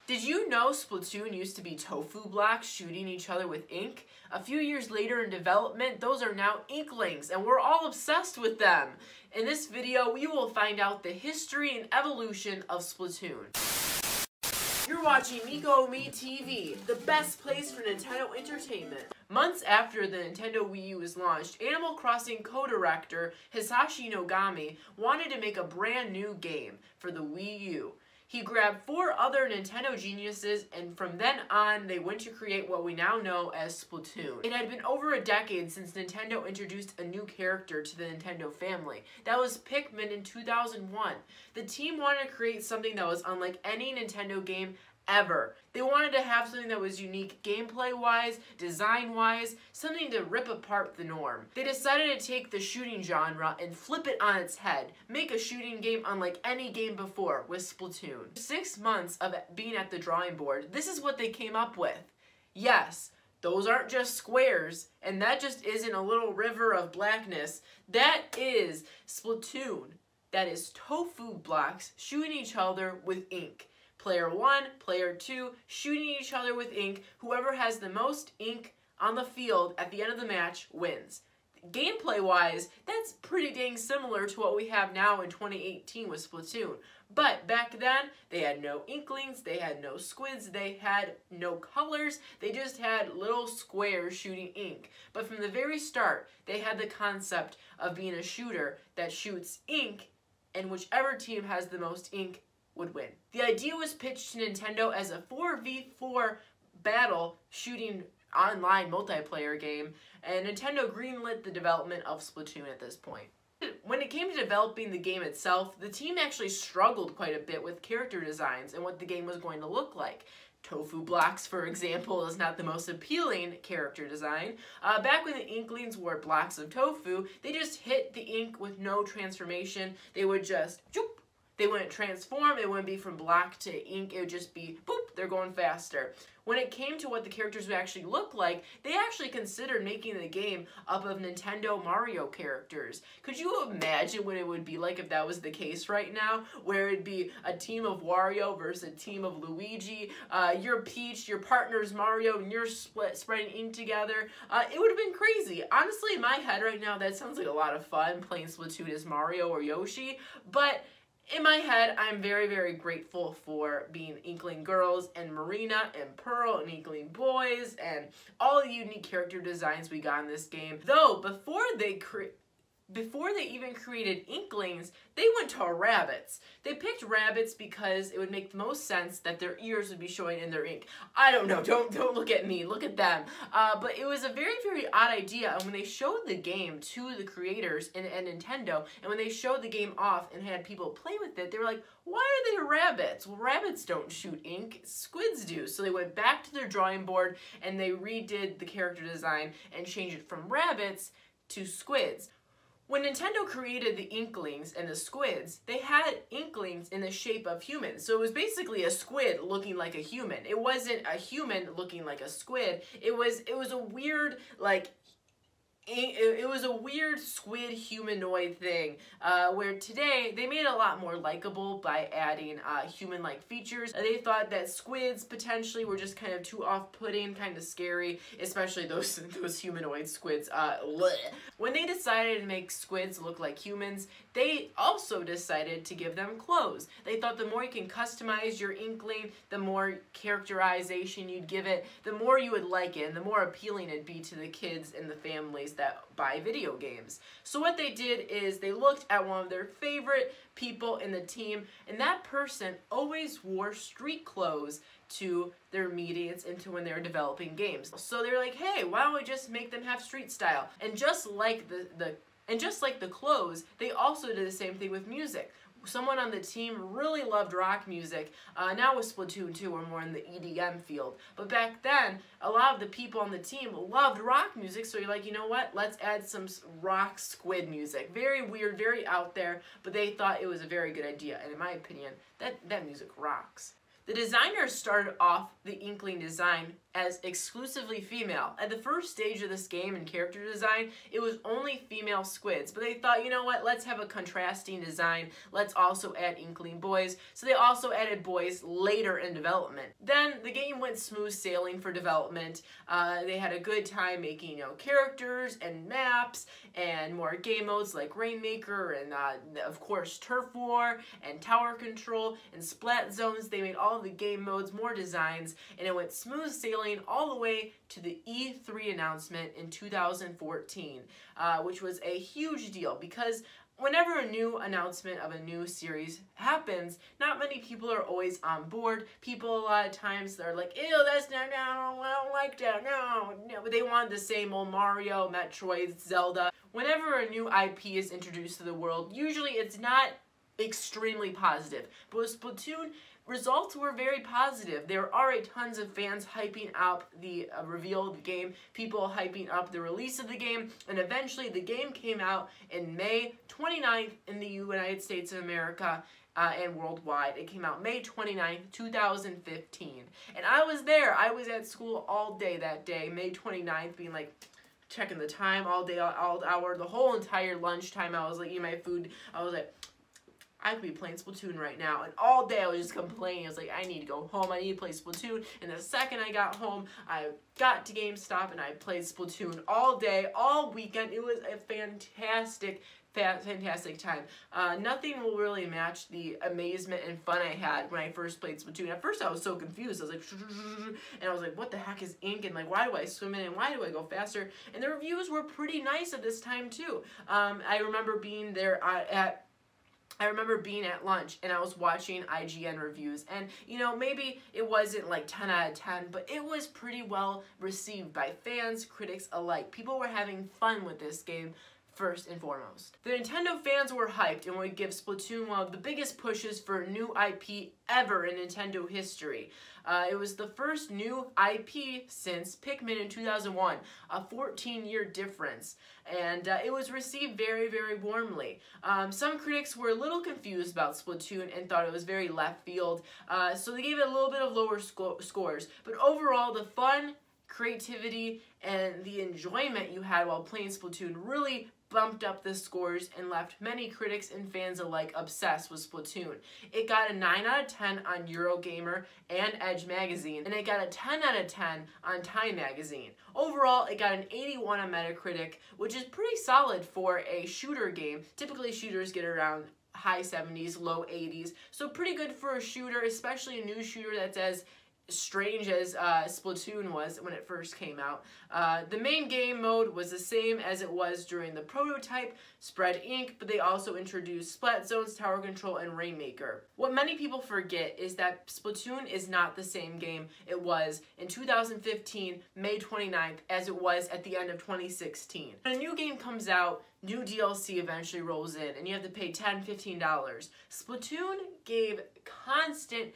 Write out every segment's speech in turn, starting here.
Did you know Splatoon used to be tofu blocks shooting each other with ink? A few years later in development, those are now inklings, and we're all obsessed with them. In this video, we will find out the history and evolution of Splatoon. You're watching Miko Me TV, the best place for Nintendo entertainment. Months after the Nintendo Wii U was launched, Animal Crossing co-director Hisashi Nogami wanted to make a brand new game for the Wii U. He grabbed 4 other Nintendo geniuses, and from then on, they went to create what we now know as Splatoon. It had been over a decade since Nintendo introduced a new character to the Nintendo family. That was Pikmin in 2001. The team wanted to create something that was unlike any Nintendo game ever. They wanted to have something that was unique gameplay-wise, design-wise, something to rip apart the norm. They decided to take the shooting genre and flip it on its head, make a shooting game unlike any game before with Splatoon. 6 months of being at the drawing board, this is what they came up with. Yes, those aren't just squares, and that just isn't a little river of blackness. That is Splatoon. That is tofu blocks shooting each other with ink. Player 1, player 2, shooting each other with ink. Whoever has the most ink on the field at the end of the match wins. Gameplay-wise, that's pretty dang similar to what we have now in 2018 with Splatoon. But back then, they had no inklings, they had no squids, they had no colors, they just had little squares shooting ink. But from the very start, they had the concept of being a shooter that shoots ink, and whichever team has the most ink would win. The idea was pitched to Nintendo as a 4v4 battle shooting online multiplayer game, and Nintendo greenlit the development of Splatoon at this point. When it came to developing the game itself, the team actually struggled quite a bit with character designs and what the game was going to look like. Tofu blocks, for example, is not the most appealing character design. Back when the inklings were blocks of tofu, they just hit the ink with no transformation. They would just choop. They wouldn't transform, it wouldn't be from black to ink, it would just be, boop, they're going faster. When it came to what the characters would actually look like, they actually considered making the game up of Nintendo Mario characters. Could you imagine what it would be like if that was the case right now? Where it'd be a team of Wario versus a team of Luigi, you're Peach, your partner's Mario, and you're spreading ink together. It would have been crazy. Honestly, in my head right now, that sounds like a lot of fun, playing Splatoon as Mario or Yoshi, but in my head, I'm very, very grateful for being Inkling Girls and Marina and Pearl and Inkling Boys and all the unique character designs we got in this game. Though, before they even created Inklings, they went to rabbits. They picked rabbits because it would make the most sense that their ears would be showing in their ink. I don't know, don't look at me, look at them. But it was a very, very odd idea, and when they showed the game to the creators and Nintendo, and when they showed the game off and had people play with it, they were like, why are they rabbits? Well, rabbits don't shoot ink, squids do. So they went back to their drawing board and they redid the character design and changed it from rabbits to squids. When Nintendo created the Inklings and the Squids, they had Inklings in the shape of humans. So it was basically a squid looking like a human. It wasn't a human looking like a squid. It was a weird, like, it was a weird squid humanoid thing, where today they made it a lot more likable by adding human-like features. They thought that squids potentially were just kind of too off-putting, kind of scary, especially those humanoid squids. When they decided to make squids look like humans, they also decided to give them clothes. They thought the more you can customize your Inkling, the more characterization you'd give it, the more you would like it, and the more appealing it'd be to the kids and the families that buy video games. So what they did is they looked at one of their favorite people in the team, and that person always wore street clothes to their meetings and to when they were developing games. So they're like, hey, why don't we just make them have street style? And just like the clothes, they also did the same thing with music. Someone on the team really loved rock music. Now with Splatoon 2, we're more in the EDM field. But back then, a lot of the people on the team loved rock music, so you're like, you know what? Let's add some rock squid music. Very weird, very out there, but they thought it was a very good idea. And in my opinion, that music rocks. The designers started off the Inkling design as exclusively female. At the first stage of this game in character design, it was only female squids, but they thought, you know what, let's have a contrasting design. Let's also add inkling boys. So they also added boys later in development. Then the game went smooth sailing for development. They had a good time making, characters and maps and more game modes like Rainmaker and of course Turf War and Tower Control and Splat Zones. They made all of the game modes, more designs, and it went smooth sailing all the way to the E3 announcement in 2014, which was a huge deal because whenever a new announcement of a new series happens, not many people are always on board. People a lot of times they're like, ew, that's not, no, I don't like that, no. But they want the same old Mario, Metroid, Zelda. Whenever a new IP is introduced to the world, usually it's not extremely positive. But with Splatoon, results were very positive. There are already tons of fans hyping up the reveal of the game, people hyping up the release of the game, and eventually the game came out in May 29th in the United States of America and worldwide. It came out May 29th, 2015. And I was there. I was at school all day that day, May 29th, being like, checking the time all day, all hour, the whole entire lunchtime. I was like eating my food. I was like, I could be playing Splatoon right now. And all day I was just complaining. I was like, I need to go home. I need to play Splatoon. And the second I got home, I got to GameStop and I played Splatoon all day, all weekend. It was a fantastic time. Nothing will really match the amazement and fun I had when I first played Splatoon. At first I was so confused. I was like, and I was like, what the heck is ink? And like, why do I swim in? And why do I go faster? And the reviews were pretty nice at this time too. I remember being there I remember being at lunch and I was watching IGN reviews, and maybe it wasn't like 10 out of 10, but it was pretty well received by fans, critics alike. People were having fun with this game first and foremost. The Nintendo fans were hyped and would give Splatoon one of the biggest pushes for new IP ever in Nintendo history. It was the first new IP since Pikmin in 2001, a 14-year difference, and it was received very, very warmly. Some critics were a little confused about Splatoon and thought it was very left field, so they gave it a little bit of lower scores, but overall the fun, creativity, and the enjoyment you had while playing Splatoon really bumped up the scores and left many critics and fans alike obsessed with Splatoon. It got a 9 out of 10 on Eurogamer and Edge magazine, and it got a 10 out of 10 on Time magazine. Overall, it got an 81 on Metacritic, which is pretty solid for a shooter game. Typically, shooters get around high 70s, low 80s, so pretty good for a shooter, especially a new shooter that's as strange as Splatoon was when it first came out. The main game mode was the same as it was during the prototype, Spread Ink, but they also introduced Splat Zones, Tower Control, and Rainmaker. What many people forget is that Splatoon is not the same game it was in 2015, May 29th, as it was at the end of 2016. When a new game comes out, new DLC eventually rolls in, and you have to pay $10, $15. Splatoon gave constant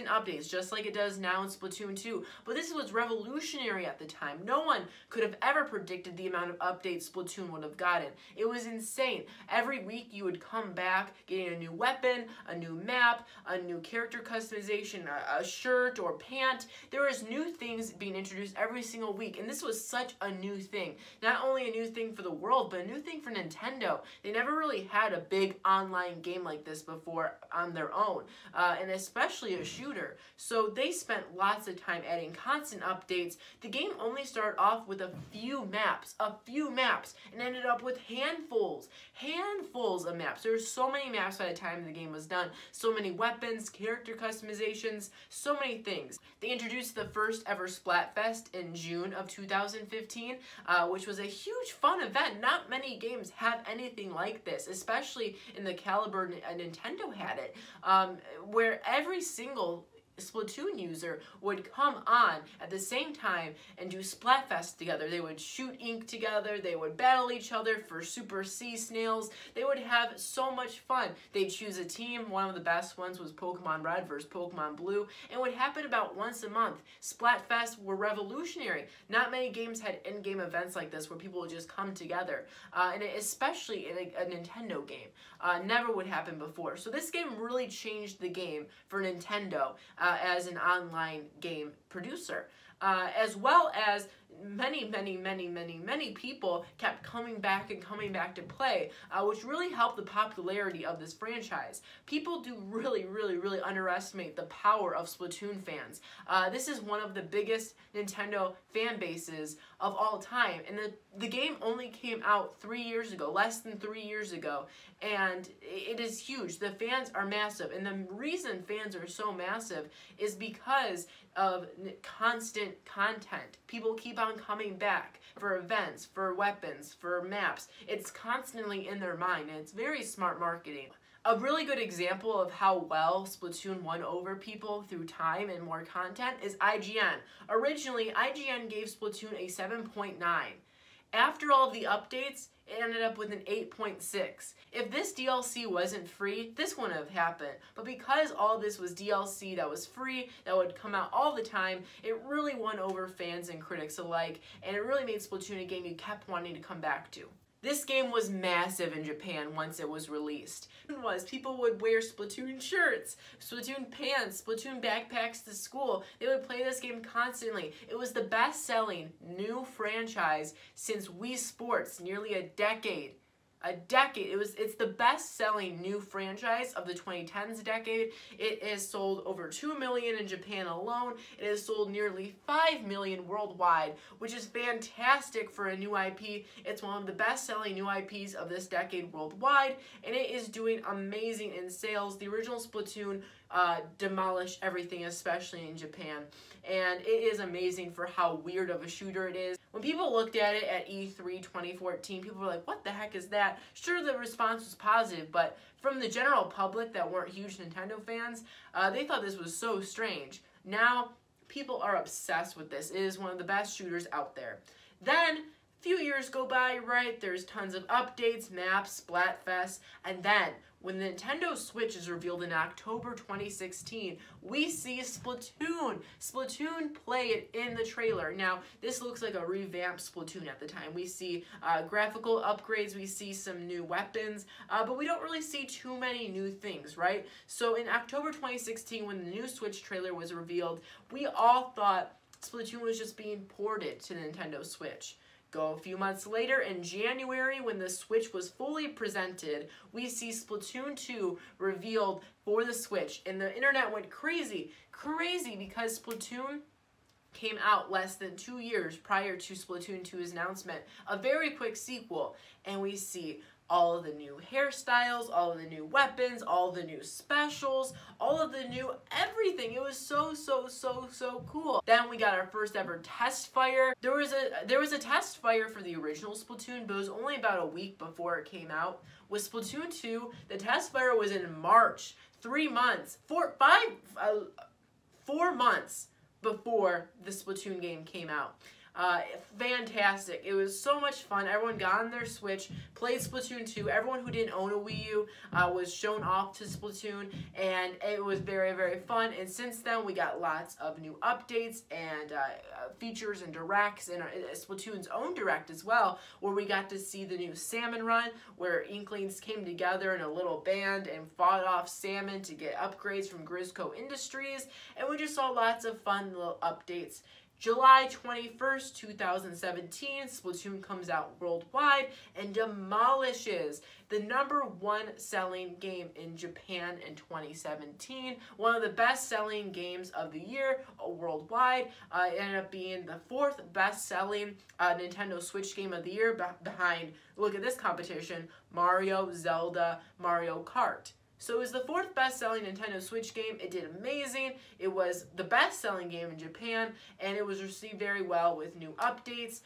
updates, just like it does now in Splatoon 2. But this was revolutionary at the time. No one could have ever predicted the amount of updates Splatoon would have gotten. It was insane. Every week you would come back getting a new weapon, a new map, a new character customization, a shirt or pant. There was new things being introduced every single week, and this was such a new thing. Not only a new thing for the world, but a new thing for Nintendo. They never really had a big online game like this before on their own, and especially a shooter. So they spent lots of time adding constant updates. The game only started off with a few maps, and ended up with handfuls of maps. There were so many maps by the time the game was done. So many weapons, character customizations, so many things. They introduced the first ever Splatfest in June of 2015, which was a huge fun event. Not many games have anything like this, especially in the caliber Nintendo had it, where every single Splatoon user would come on at the same time and do Splatfest together. They would shoot ink together, they would battle each other for super sea snails, they would have so much fun. They'd choose a team. One of the best ones was Pokemon Red versus Pokemon Blue, and it would happen about once a month. Splatfest were revolutionary. Not many games had in-game events like this where people would just come together, and especially in a Nintendo game. Never would happen before. So this game really changed the game for Nintendo. as an online game producer, as well as many people kept coming back to play, which really helped the popularity of this franchise. People do really underestimate the power of Splatoon fans. This is one of the biggest Nintendo fan bases of all time, and the game only came out 3 years ago, less than 3 years ago, and it is huge. The fans are massive, and the reason fans are so massive is because of constant content. People keep on coming back for events, for weapons, for maps. It's constantly in their mind, and it's very smart marketing. A really good example of how well Splatoon won over people through time and more content is IGN. Originally, IGN gave Splatoon a 7.9. After all the updates, it ended up with an 8.6. If this DLC wasn't free, this wouldn't have happened. But because all this was DLC that was free, that would come out all the time, it really won over fans and critics alike, and it really made Splatoon a game you kept wanting to come back to. This game was massive in Japan once it was released. People would wear Splatoon shirts, Splatoon pants, Splatoon backpacks to school. They would play this game constantly. It was the best-selling new franchise since Wii Sports, nearly a decade. It's the best-selling new franchise of the 2010s decade. It has sold over 2 million in Japan alone. It has sold nearly 5 million worldwide, which is fantastic for a new IP. It's one of the best-selling new IPs of this decade worldwide, and it is doing amazing in sales. The original Splatoon demolished everything, especially in Japan, and it is amazing for how weird of a shooter it is. When people looked at it at E3 2014, people were like, what the heck is that? Sure, the response was positive, but from the general public that weren't huge Nintendo fans, they thought this was so strange. Now, people are obsessed with this. It is one of the best shooters out there. Then, a few years go by, right? There's tons of updates, maps, Splatfest, and then when the Nintendo Switch is revealed in October 2016, we see Splatoon. Splatoon play it in the trailer. Now, this looks like a revamped Splatoon at the time. We see graphical upgrades, we see some new weapons, but we don't really see too many new things, right? So in October 2016, when the new Switch trailer was revealed, we all thought Splatoon was just being ported to the Nintendo Switch. Go a few months later, in January, when the Switch was fully presented, we see Splatoon 2 revealed for the Switch, and the internet went crazy because Splatoon came out less than 2 years prior to Splatoon 2's announcement, a very quick sequel, and we see all of the new hairstyles, all of the new weapons, all of the new specials, all of the new everything. It was so cool. Then we got our first ever test fire. There was a test fire for the original Splatoon, but it was only about a week before it came out. With Splatoon 2, the test fire was in March, 4 months before the Splatoon game came out. Fantastic. It was so much fun. Everyone got on their Switch, played Splatoon 2. Everyone who didn't own a Wii U was shown off to Splatoon, and it was very fun. And since then, we got lots of new updates and features and directs, and Splatoon's own direct as well, where we got to see the new Salmon Run, where Inklings came together in a little band and fought off salmon to get upgrades from Grisco Industries, and we just saw lots of fun little updates. July 21st, 2017, Splatoon comes out worldwide and demolishes the #1 selling game in Japan in 2017. One of the best-selling games of the year worldwide. It ended up being the 4th best-selling Nintendo Switch game of the year behind, look at this competition, Mario, Zelda, Mario Kart. So it was the 4th best-selling Nintendo Switch game. It did amazing. It was the best-selling game in Japan, and it was received very well with new updates.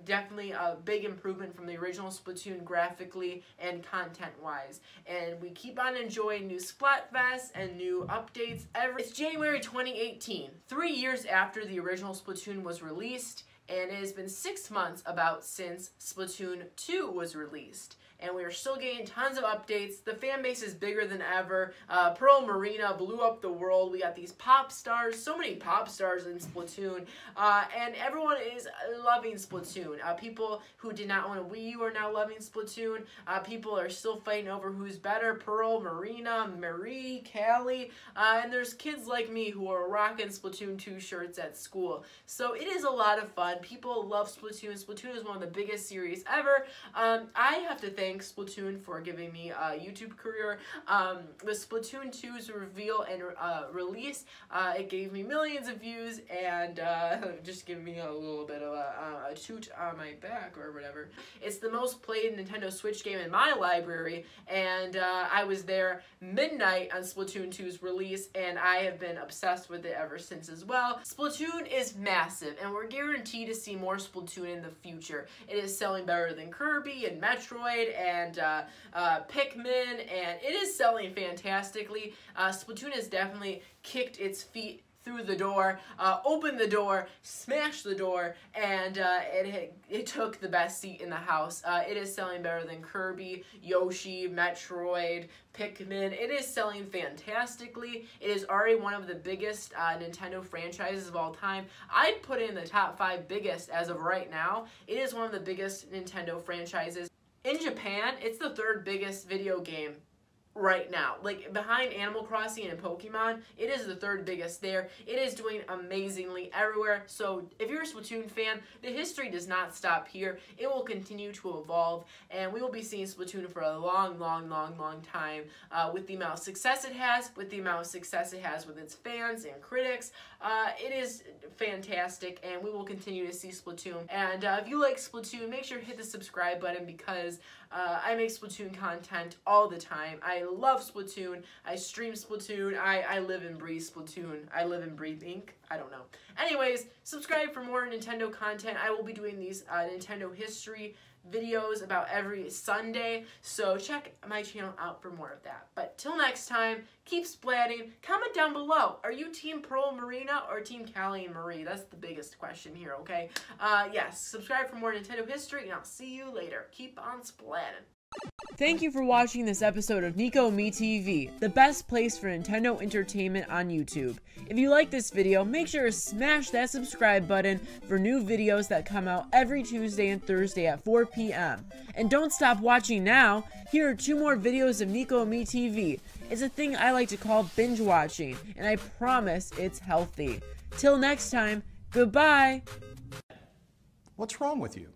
Definitely a big improvement from the original Splatoon graphically and content-wise. And we keep on enjoying new Splatfest and new updates. It's January 2018, 3 years after the original Splatoon was released, and it has been 6 months about since Splatoon 2 was released. And we are still getting tons of updates. The fan base is bigger than ever. Pearl Marina blew up the world. We got these pop stars, so many pop stars in Splatoon, and everyone is loving Splatoon. People who did not own a Wii U are now loving Splatoon. People are still fighting over who's better, Pearl, Marina, Marie, Callie, and there's kids like me who are rocking Splatoon 2 shirts at school. So it is a lot of fun. People love Splatoon. Splatoon is one of the biggest series ever. I have to thank Splatoon for giving me a YouTube career. With Splatoon 2's reveal and release, it gave me millions of views and just gave me a little bit of a toot on my back or whatever. It's the most played Nintendo Switch game in my library, and I was there midnight on Splatoon 2's release, and I have been obsessed with it ever since as well. Splatoon is massive, and we're guaranteed to see more Splatoon in the future. It is selling better than Kirby and Metroid and Pikmin, and it is selling fantastically. Splatoon has definitely kicked its feet through the door, opened the door, smashed the door, and it took the best seat in the house. It is selling better than Kirby, Yoshi, Metroid, Pikmin. It is selling fantastically. It is already one of the biggest Nintendo franchises of all time. I'd put it in the top 5 biggest as of right now. It is one of the biggest Nintendo franchises. In Japan, it's the 3rd biggest video game right now. Like, behind Animal Crossing and Pokemon, it is the 3rd biggest there. It is doing amazingly everywhere. So if you're a Splatoon fan, the history does not stop here. It will continue to evolve, and we will be seeing Splatoon for a long, long, long, long time. With the amount of success it has, with its fans and critics, it is fantastic, and we will continue to see Splatoon. And if you like Splatoon, make sure to hit the subscribe button, because I make Splatoon content all the time. I love Splatoon. I stream Splatoon. I live and breathe Splatoon. I live and breathe ink. I don't know. Anyways, subscribe for more Nintendo content. I will be doing these Nintendo history videos about every Sunday, so check my channel out for more of that. But till next time, keep splatting. Comment down below, are you Team Pearl Marina or Team Callie and Marie? That's the biggest question here, okay? Yes, subscribe for more Nintendo history, and I'll see you later. Keep on splatting. Thank you for watching this episode of Nico Me TV, the best place for Nintendo entertainment on YouTube. If you like this video, make sure to smash that subscribe button for new videos that come out every Tuesday and Thursday at 4 p.m. And don't stop watching now. Here are 2 more videos of Nico Me TV. It's a thing I like to call binge watching, and I promise it's healthy. Till next time, goodbye! What's wrong with you?